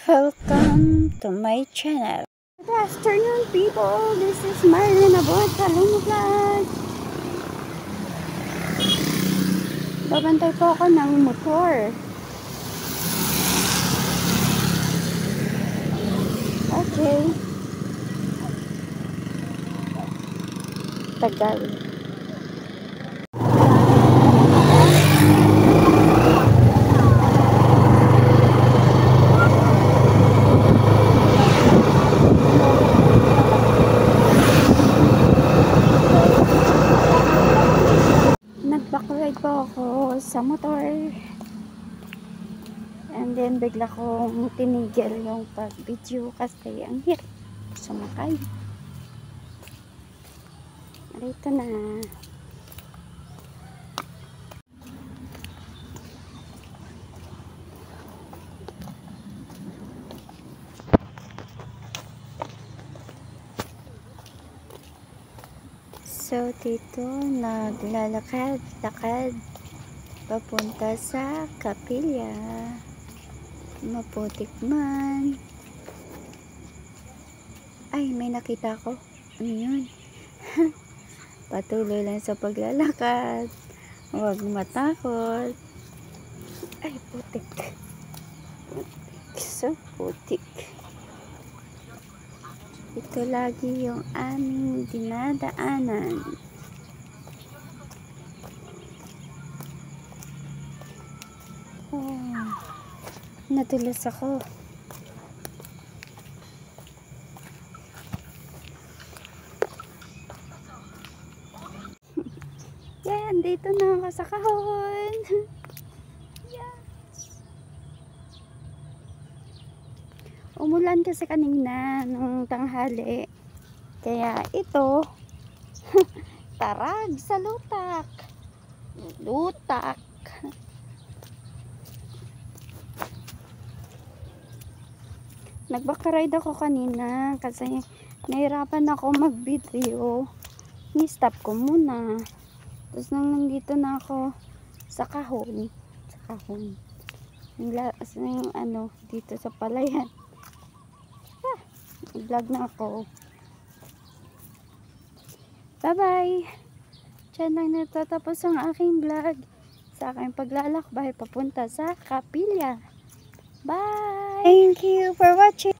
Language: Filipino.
Welcome to my channel. Good afternoon, people. This is Marlene Abot Talong Vlog. Babantay po ako ng motor. Okay. Tagal. Nag-backride po ako sa motor. And then bigla kong tinigil yung pag-video kasi ang hirap sumakay. Dito na. So dito naglalakad-lakad papunta sa kapilya. Maputik man. Ay, may nakita ko. Ano yun? Patuloy lang sa paglalakad. Huwag matakot. Ay, putik. So putik. Ito lagi yung aming dinadaanan. Oh, nadulas ako. Yan, dito na ako sa kahon. Yes. Umulan kasi kanina nung tanghali. Kaya ito, tarag sa lutak. Lutak. Nagbakaride ako kanina kasi nahirapan ako mag-video. Ni-stop ko muna. Tapos nang nandito na ako sa kahon. Yung ano, dito sa palayan. Vlog na ako. Bye-bye! Diyan lang natatapos ang aking vlog sa aking paglalakbay papunta sa kapilya. Bye! Thank you for watching!